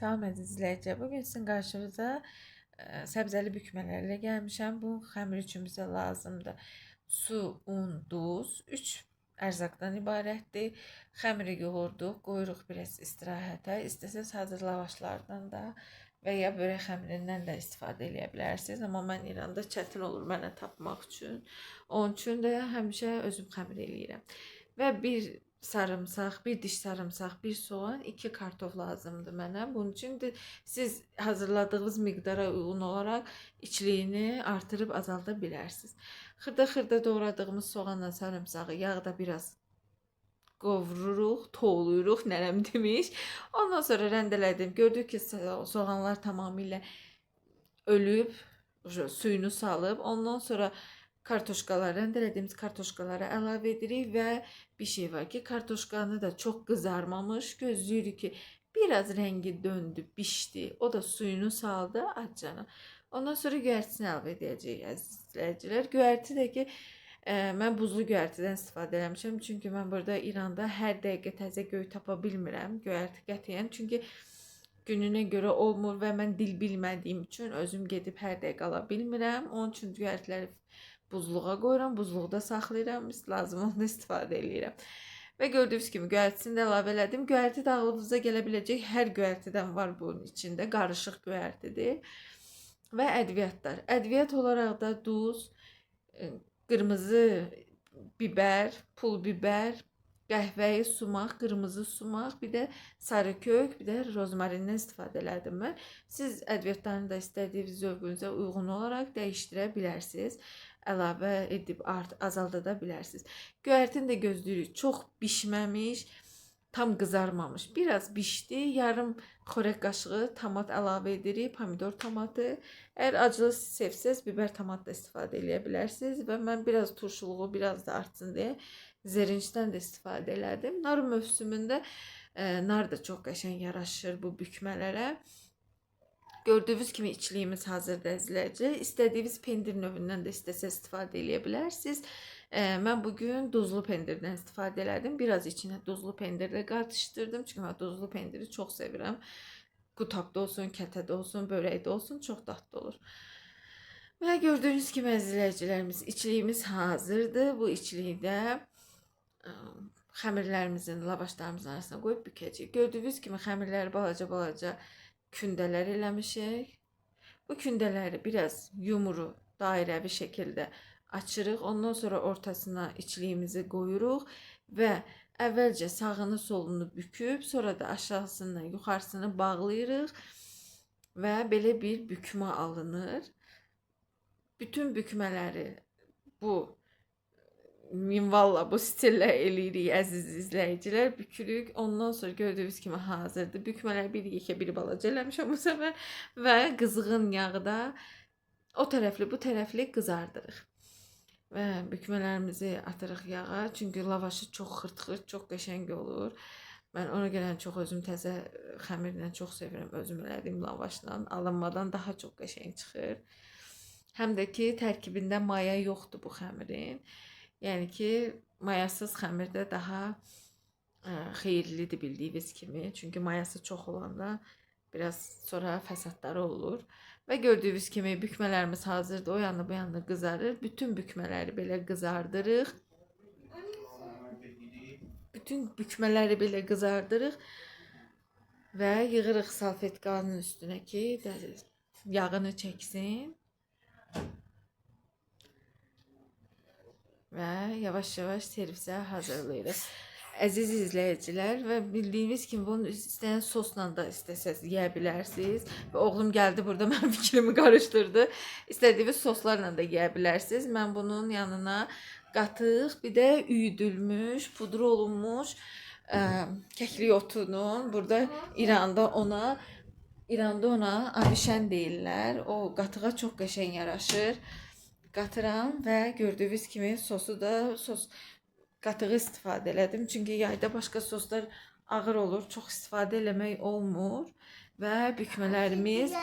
Salam əziz izləyicilər. Bugün sizin qarşınıza səbzəli bükmələrlə gəlmişəm. Bu xəmir üçün bizə lazımdır. Su, un, duz, 3 ərzaqdan ibarətdir. Xəmiri yoğurduq, qoyuruq biraz istirahətə. İstəsəz hazır lavaşlardan da və ya börək xəmirindən də istifadə edə bilərsiniz. Amma mən İranda çətin olur mənə tapmaq üçün. Onun üçün də həmişə özüm xəmir eləyirəm. Və bir sarımsaq, bir diş sarımsaq, bir soğan, 2 kartof lazımdır mənə. Bunun üçün də siz hazırladığınız miqdara uyğun olaraq içliyini artırıb azalda bilərsiniz. Xırda-xırda doğradığımız soğanla sarımsağı yağda biraz qovururuq, toğluyuruq, nərəm demiş. Ondan sonra rəndələdim. Gördük ki, soğanlar tamamilə ölüb, suyunu salıb. Ondan sonra kartoşkaları, rəndelədiyimiz kartoşkaları əlavə edirik və bir şey var ki, kartoşkanı da çox qızarmamış, gözləyirik ki, biraz rəngi döndü, bişdi. O da suyunu saldı acana. Ondan sonra göyərtisini əlavə edəcəyik əziz izləyicilər. Göyərti də ki, mən buzlu göyərtidən istifadə etmişəm. Çünki mən burada İranda hər dəqiqə təzə göy tapa bilmirəm. Göyərti qətiyyən. Çünki gününə görə olmur və mən dil bilmədiyim üçün özüm gedib hər dəqiqə ala bilmirəm. Onun üçün göyərtiləri buzluğa qoyuram, buzluqda saxlayıram, lazım onda istifadə edirəm. Və gördüyünüz kimi göyərtisini də əlavə elədim. Göyərti də ağlınıza gələ biləcək hər göyərtidən var bunun içində. Qarışıq göyərtidir. Və ədviyyatlar. Ədviyyat olaraq da duz, qırmızı biber, pul biber, qəhvəyi sumaq, qırmızı sumaq, bir də sarı kök, bir də rozmarindən istifadə elədim mən. Siz ədviyyatlarını da istədiyiniz zövqünüzə uyğun olaraq dəyişdirə bilərsiniz. Əlavə edib azalda da bilərsiniz. Göyərtini də gözləyirik. Çox bişməmiş, tam qızarmamış. Biraz bişdi. Yarım xörək qaşığı tomat əlavə edirik. Pomidor tomatı. Əgər acılı sevsəz, biber tomat da istifadə edə bilərsiniz. Və mən biraz turşuluğu biraz da artsın deyə zerincdən də istifadə elədim. Nar mövsümündə nar da çox qəşəng yaraşır bu bükmələrə. Gördüyünüz kimi içliyimiz hazırdır izləyicilər. İstədiyiniz pendir növündən də istəsəz istifadə edə bilərsiniz. Mən bugün duzlu pendirdən istifadə elədim. Biraz içinə duzlu pendirlə qatışdırdım. Çünki mən duzlu pendiri çox sevirəm. Qutabda olsun, kətədə olsun, börəkdə olsun, çox dadlı olur. Və gördüyünüz kimi izləyicilərimiz, içliyimiz hazırdır. Bu içliyi də xəmirlərimizin, lavaşlarımızın arasına qoyub bükəcəyik. Gördüyünüz kimi xəmirləri balaca-balaca kündələr eləmişik. Bu kündələri biraz yumru, dairəvi şəkildə açırıq. Ondan sonra ortasına içliyimizi qoyuruq və əvvəlcə sağını solunu büküb, sonra da aşağısından yuxarısını bağlayırıq və belə bir bükmə alınır. Bütün bükmələri bu minvalla bu stillə eləyirik əziz izləyicilər. Bükürük. Ondan sonra gördüyünüz kimi hazırdır. Bükmələr bir yekə bir balaca eləmişəm bu səfər və qızğın yağda o tərəfli bu tərəfli qızardırıq. Və bükmələrimizi atırıq yağa. Çünki lavaşı çox xırt-xırt, çox qəşəng olur. Mən ona görə çox özüm təzə xəmirlə çox sevirəm. Özüm elədiyim lavaşla alınmadan daha çox qəşəng çıxır. Həm də ki tərkibində maya yoxdur bu xəmirin. Yəni ki, mayasız xəmir də daha xeyirlidir bildiyiniz kimi. Çünki mayası çox olanda biraz sonra fəsadları olur. Və gördüyünüz kimi bükmələrimiz hazırdır. O yanı bu yanı qızarır. Bütün bükmələri belə qızardırıq. Bütün bükmələri belə qızardırıq. Və yığırıq salfetkanın üstünə ki, yağını çəksin. Və yavaş-yavaş servisə hazırlayırıq. Əziz izləyicilər və bildiyiniz kimi bunu istəyən sosla da istəsəz yeyə bilərsiniz. Və oğlum gəldi burada mənim fikrimi qarışdırdı. İstədiyiniz soslarla da yeyə bilərsiniz. Mən bunun yanına qatıq, bir də üyüdülmüş, pudra olunmuş kəklik otunun, burada İranda ona avişən deyirlər. O qatığa çox qəşəng yaraşır. Qatıram və gördüyünüz kimi sosu da qatığı istifadə elədim. Çünki yayda başqa soslar ağır olur, çox istifadə eləmək olmur və bükmələrimiz